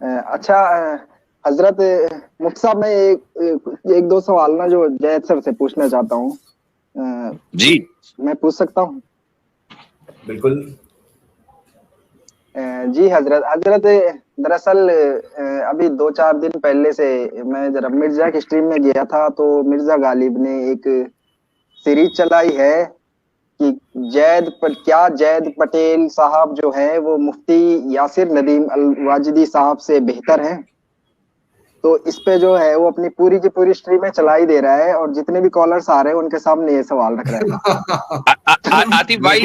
اچھا حضرت مفتی صاحب، میں ایک دو سوال نا جو جید سر سے پوچھنا چاہتا ہوں. جی میں پوچھ سکتا ہوں؟ بالکل. جی حضرت دراصل ابھی 2-4 دن پہلے سے میں ذرا مرزا کی اسٹریم میں گیا تھا، تو مرزا غالب نے ایک سیریز چلائی ہے کہ جید پٹیل صاحب جو ہیں وہ مفتی یاسر ندیم الواجدی صاحب سے بہتر ہیں. تو اس پہ جو ہے وہ اپنی پوری کی پوری اسٹریمیں چلائی دے رہا ہے، اور جتنے بھی کالرز آ رہے ہیں ان کے سامنے یہ سوال رکھ رہا ہے. آتف بھائی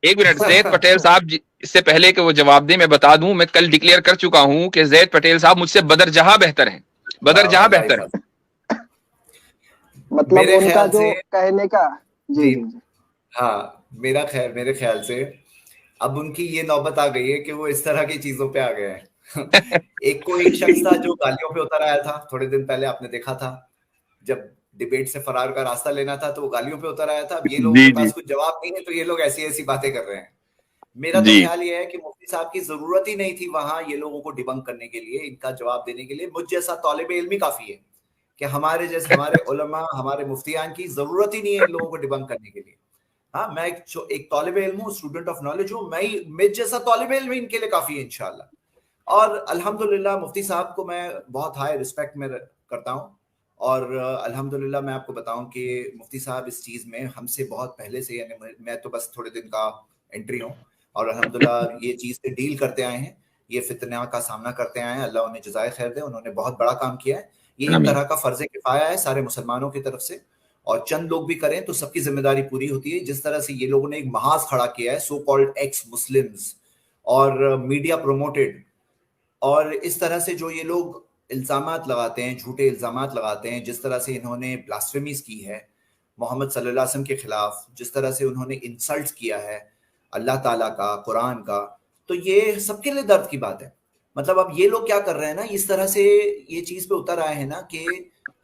ایک منٹ زید پٹیل صاحب اس سے پہلے کہ وہ جواب دیں میں بتا دوں، میں کل ڈکلیئر کر چکا ہوں کہ زید پٹیل صاحب مجھ سے بدر جہاں بہتر ہیں، بدر جہاں بہتر ہے. مطلب ان کا جو کہنے کا جی ہاں میرے خیال سے اب ان کی یہ نوبت آ گئی ہے کہ وہ اس طرح کی چیزوں پہ آ گئے ہیں. ایک شخص تھا جو گالیوں پہ اتر آیا تھا تھوڑے دن پہلے، آپ نے دیکھا تھا جب ڈیبیٹ سے فرار کا راستہ لینا تھا تو وہ گالیوں پہ اتر آیا تھا. اب یہ لوگوں کے پاس کچھ جواب نہیں ہے تو یہ لوگ ایسی باتیں کر رہے ہیں. میرا تو خیال یہ ہے کہ مفتی صاحب کی ضرورت ہی نہیں تھی وہاں یہ لوگوں کو ڈیبنک کرنے کے لیے، ان کا جواب دینے کے لیے. مجھ جیسا طالب علم ہی کافی ہے کہ ہمارے علماء ہمارے مفتیان کی ضرورت ہی نہیں ہے ان لوگوں کو ڈیبنک کرنے کے لیے. ہاں میں ایک طالب علم ہوں، اسٹوڈنٹ آف نالج ہوں، میں جیسا طالب علم ان کے لیے کافی ہے انشاءاللہ. اور الحمدللہ مفتی صاحب کو میں بہت ہائی رسپیکٹ میں کرتا ہوں، اور الحمدللہ میں آپ کو بتاؤں کہ مفتی صاحب اس چیز میں ہم سے بہت پہلے سے، یعنی میں تو بس تھوڑے دن کا انٹری ہوں، اور الحمدللہ یہ چیز سے ڈیل کرتے آئے ہیں، یہ فتنہ کا سامنا کرتے آئے ہیں. اللہ انہیں جزائے خیر دے، انہوں نے بہت بڑا کام کیا ہے. یہ ایک طرح کا فرض کفایہ ہے سارے مسلمانوں کی طرف سے، اور چند لوگ بھی کریں تو سب کی ذمہ داری پوری ہوتی ہے. جس طرح سے یہ لوگوں نے ایک محاذ کھڑا کیا ہے، سو کالڈ ایکس مسلمز، اور میڈیا پروموٹڈ، اور اس طرح سے جو یہ لوگ الزامات لگاتے ہیں، جھوٹے الزامات لگاتے ہیں، جس طرح سے انہوں نے بلاسفیمیز کی ہے محمد صلی اللہ علیہ وسلم کے خلاف، جس طرح سے انہوں نے انسلٹ کیا ہے اللہ تعالیٰ کا، قرآن کا، تو یہ سب کے لیے درد کی بات ہے. مطلب اب یہ لوگ کیا کر رہے ہیں نا، اس طرح سے یہ چیز پہ اتر آئے ہیں نا کہ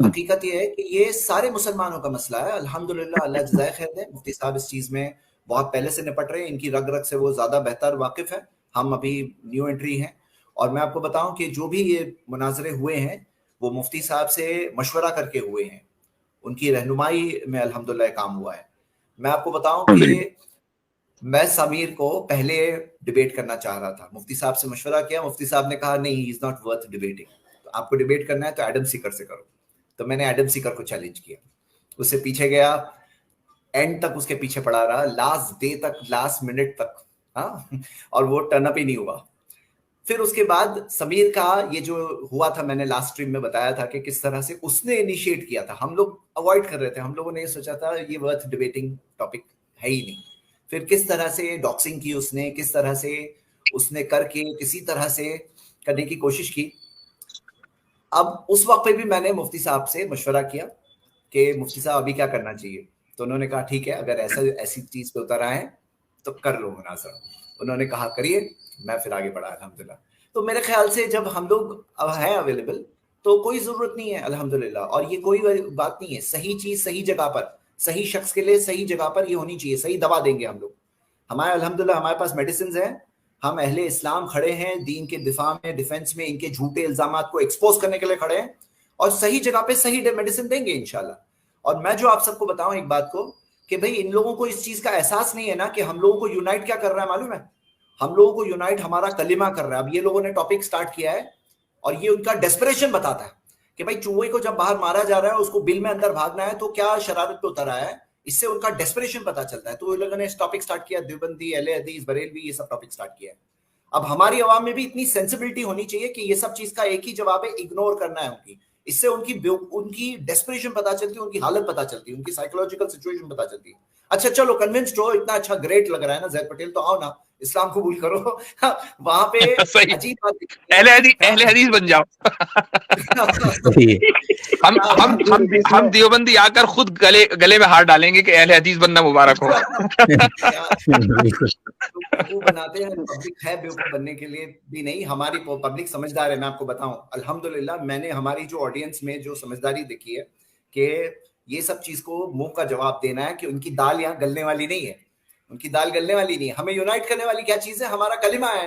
حقیقت یہ ہے کہ یہ سارے مسلمانوں کا مسئلہ ہے. الحمدللہ اللہ جزائے خیر دے، مفتی صاحب اس چیز میں بہت پہلے سے نپٹ رہے ہیں، ان کی رگ رگ سے وہ زیادہ بہتر واقف ہے، ہم ابھی نیو انٹری ہیں. اور میں آپ کو بتاؤں کہ جو بھی یہ مناظرے ہوئے ہیں وہ مفتی صاحب سے مشورہ کر کے ہوئے ہیں، ان کی رہنمائی میں الحمدللہ کام ہوا ہے. میں آپ کو بتاؤں کہ میں سمیر کو پہلے ڈیبیٹ کرنا چاہ رہا تھا، مفتی صاحب سے مشورہ کیا، مفتی صاحب نے کہا نہیں، ہی از ناٹ ورتھ ڈیبیٹنگ، آپ کو ڈیبیٹ کرنا ہے تو ایڈم سیکر سے کرو. تو میں نے ایڈم سیکر کو چیلنج کیا، اس سے پیچھے گیا، اینڈ تک اس کے پیچھے پڑا رہا، لاسٹ ڈے تک، لاسٹ منٹ تک، ہاں، اور وہ ٹرن اپ ہی نہیں ہوا. پھر اس کے بعد سمیر کا یہ جو ہوا تھا، میں نے لاسٹ اسٹریم میں بتایا تھا کہ کس طرح سے اس نے انیشیٹ کیا تھا. ہم لوگ اوائڈ کر رہے تھے، ہم لوگوں نے یہ سوچا تھا یہ ورتھ ڈیبیٹنگ ٹاپک ہے ہی نہیں. پھر کس طرح سے ڈاکسنگ کی اس نے، کس طرح سے اس نے کر کے کسی طرح سے کرنے کی کوشش کی. اب اس وقت پہ بھی میں نے مفتی صاحب سے مشورہ کیا کہ مفتی صاحب ابھی کیا کرنا چاہیے. تو انہوں نے کہا ٹھیک ہے، اگر ایسی چیز پہ اتر آئے ہیں تو کر لو مناظرہ. انہوں نے کہا کریے، میں پھر آگے بڑھا الحمدللہ. تو میرے خیال سے جب ہم لوگ اب ہیں اویلیبل تو کوئی ضرورت نہیں ہے الحمدللہ. اور یہ کوئی بات نہیں ہے، صحیح چیز صحیح جگہ پر، صحیح شخص کے لیے صحیح جگہ پر یہ ہونی چاہیے. صحیح دوا دیں گے ہم لوگ، ہمارے الحمدللہ ہمارے پاس میڈیسنز ہیں، ہم اہل اسلام کھڑے ہیں دین کے دفاع میں، ڈیفنس میں، ان کے جھوٹے الزامات کو ایکسپوز کرنے کے لیے کھڑے ہیں، اور صحیح جگہ پہ صحیح میڈیسن دیں گے انشاءاللہ. اور میں جو آپ سب کو بتاؤں ایک بات کو کہ بھئی ان لوگوں کو اس چیز کا احساس نہیں ہے نا کہ ہم لوگوں کو یونائٹ کیا کر رہا ہے معلوم ہے؟ ہم لوگوں کو یونائٹ ہمارا کلمہ کر رہا ہے. اب یہ لوگوں نے ٹاپک سٹارٹ کیا ہے اور یہ ان کا ڈیسپریشن بتاتا ہے کہ بھائی چوہے کو جب باہر مارا جا رہا ہے، اس کو بل میں اندر بھاگنا ہے تو کیا شرارت پہ اتر رہا ہے. اس سے ان کا ڈیسپریشن پتا چلتا ہے. تو وہ لوگوں نے ٹاپک سٹارٹ کیا، دیوبندی، اہل حدیث، بریلوی، یہ سب ٹاپک سٹارٹ کیا ہے. اب ہماری عوام میں بھی اتنی سینسبلٹی ہونی چاہیے کہ یہ سب چیز کا ایک ہی جواب ہے، اگنور کرنا ہے ان کی. اس سے ان کی ڈیسپریشن پتا چلتی ہے، ان کی حالت پتا چلتی ہے، ان کی سائیکولوجیکل سچویشن پتا چلتی ہے. اچھا چلو کنونسڈ ہو، اتنا اچھا گریٹ لگ رہا ہے نا زید پٹیل، تو آؤ نا اسلام قبول کرو. وہاں پہ عجیب بات، اہل حدیث بن جاؤ. ہم دیوبندی آ کر خود گلے میں ہار ڈالیں گے کہ اہل حدیث بننا مبارک ہو. وہ بناتے ہیں، پبلک ہے بیوقوف بننے کے لیے بھی نہیں، ہماری پبلک سمجھدار ہے. میں آپ کو بتاؤں الحمدللہ میں نے ہماری جو آڈینس میں جو سمجھداری دیکھی ہے کہ یہ سب چیز کو منہ کا جواب دینا ہے کہ ان کی دال یہاں گلنے والی نہیں ہے، ان کی دال گلنے والی نہیں ہے. ہمیں یونائٹ کرنے والی کیا چیز ہے؟ ہمارا کلمہ ہے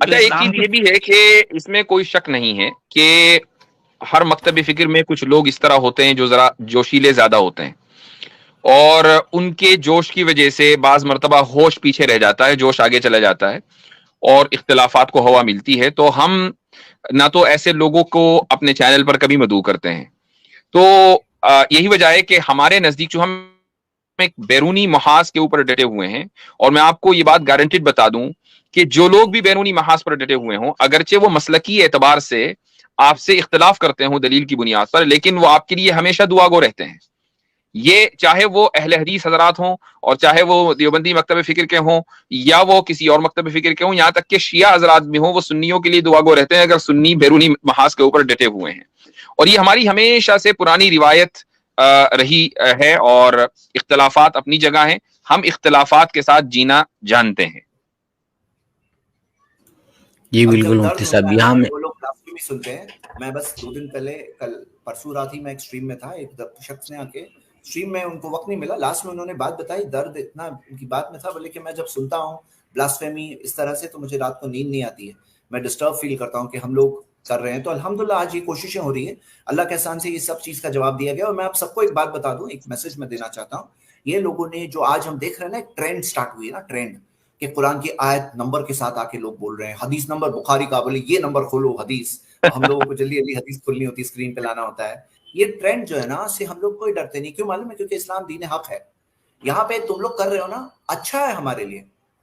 اچھا ایک چیز یہ بھی ہے کہ اس میں کوئی شک نہیں ہے کہ ہر مکتب فکر میں کچھ لوگ اس طرح ہوتے ہیں جو ذرا جوشیلے زیادہ ہوتے ہیں، اور ان کے جوش کی وجہ سے بعض مرتبہ ہوش پیچھے رہ جاتا ہے، جوش آگے چلا جاتا ہے اور اختلافات کو ہوا ملتی ہے. تو ہم نہ تو ایسے لوگوں کو اپنے چینل پر کبھی مدعو کرتے ہیں. تو یہی وجہ ہے کہ ہمارے نزدیک جو ہم ایک بیرونی محاذ کے اوپر ڈٹے ہوئے ہیں، اور میں آپ کو یہ بات گارنٹیڈ بتا دوں کہ جو لوگ بھی بیرونی محاذ پر ڈٹے ہوئے ہوں، اگرچہ وہ مسلکی اعتبار سے آپ سے اختلاف کرتے ہوں دلیل کی بنیاد پر، لیکن وہ آپ کے لیے ہمیشہ دعا گو رہتے ہیں. یہ چاہے وہ اہل حدیث حضرات ہوں، اور چاہے وہ دیوبندی مکتب فکر کے ہوں، یا وہ کسی اور مکتب فکر کے ہوں، یہاں تک کہ شیعہ حضرات بھی ہوں، وہ سنیوں کے لیے دعا گو رہتے ہیں اگر سنی بیرونی محاذ کے اوپر ڈٹے ہوئے ہیں. اور یہ ہماری ہمیشہ سے پرانی روایت رہی ہے، اور اختلافات اپنی جگہ ہیں، ہم اختلافات کے ساتھ جینا جانتے ہیں. جی بالکل مفتی صاحب. یہاں میں وہ لوگ بلاسفیمی سنتے ہیں. میں بس 2 دن پہلے، کل پرسوں رات ہی میں ایک اسٹریم میں تھا، ایک شخص نے آ کے اسٹریم میں، ان کو وقت نہیں ملا، لاسٹ میں انہوں نے بات بتائی، درد اتنا ان کی بات میں تھا، بولے کہ میں جب سنتا ہوں بلاسفیمی اس طرح سے تو مجھے رات کو نیند نہیں آتی ہے، میں ڈسٹرب فیل کرتا ہوں کہ ہم لوگ کر رہے ہیں. تو الحمدللہ آج یہ کوششیں ہو رہی ہے، اللہ کے احسان سے یہ سب چیز کا جواب دیا گیا. اور میں آپ سب کو ایک بات بتا دوں، ایک میسج میں دینا چاہتا ہوں. یہ لوگوں نے جو آج ہم دیکھ رہے ہیں نا، ایک ٹرینڈ سٹارٹ ہوئی ہے نا، ٹرینڈ کہ قرآن کی آیت نمبر کے ساتھ آ کے لوگ بول رہے ہیں، حدیث نمبر بخاری کا، بولے یہ نمبر کھولو حدیث. ہم لوگوں کو جلدی جلدی حدیث کھولنی ہوتی ہے، اسکرین پہ لانا ہوتا ہے. یہ ٹرینڈ جو ہے نا، سے ہم لوگ کوئی ڈرتے نہیں. کیوں معلوم ہے؟ کیونکہ اسلام دین حق ہے. یہاں پہ تم لوگ کر رہے ہو نا، اچھا ہے ہمارے لیے،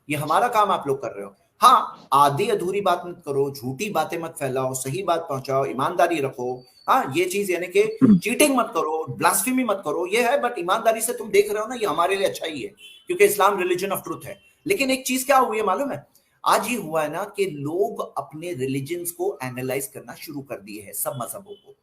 یہ ہمارا کام آپ لوگ کر رہے ہو. ہاں آدھی ادھوری بات مت کرو، جھوٹی باتیں مت پھیلاؤ، صحیح بات پہنچاؤ، ایمانداری رکھو. ہاں یہ چیز یعنی کہ چیٹنگ مت کرو، بلاسفیمی مت کرو، یہ ہے. بٹ ایمانداری سے تم دیکھ رہے ہو نا، یہ ہمارے لیے اچھا ہی ہے، کیونکہ اسلام ریلیجن آف ٹروتھ ہے. لیکن ایک چیز کیا ہوئی ہے معلوم ہے؟ آج یہ ہوا ہے نا کہ لوگ اپنے ریلیجنز کو اینالائز کرنا شروع کر دیے ہیں، سب مذہبوں کو.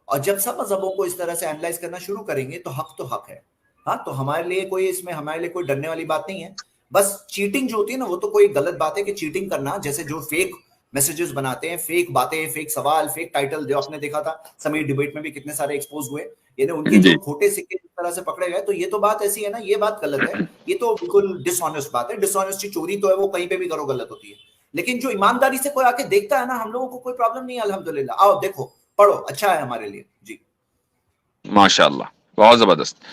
اور جب سب مذہبوں کو اس طرح سے اینالائز کرنا شروع کریں گے تو حق ہے. ہاں تو ہمارے لیے کوئی اس میں ہمارے لیے کوئی ڈرنے والی بات نہیں ہے. بس چیٹنگ جو ہوتی ہے نا، وہ تو کوئی غلط بات ہے کہ چیٹنگ کرنا، جیسے جو فیک میسیجز بناتے ہیں، فیک باتیں، فیک سوال، فیک ٹائٹل، جو آپ نے دیکھا تھا سمیٹ ڈیبیٹ میں بھی کتنے سارے ایکسپوز ہوئے، یعنی ان کے جو کھوٹے سکے اس طرح سے پکڑے گئے. تو یہ تو بات ایسی ہے نا، یہ بات غلط ہے، یہ تو بالکل ڈس آنیسٹ بات ہے. ڈس آنیسٹی، چوری تو ہے، وہ کہیں پہ بھی کرو غلط ہوتی ہے. لیکن جو ایمانداری سے کوئی آ کے دیکھتا ہے نا، ہم لوگوں کو کوئی پرابلم نہیں ہے الحمدللہ. آؤ دیکھو، پڑھو، اچھا ہے ہمارے لیے. جی ماشاء اللہ، بہت زبردست.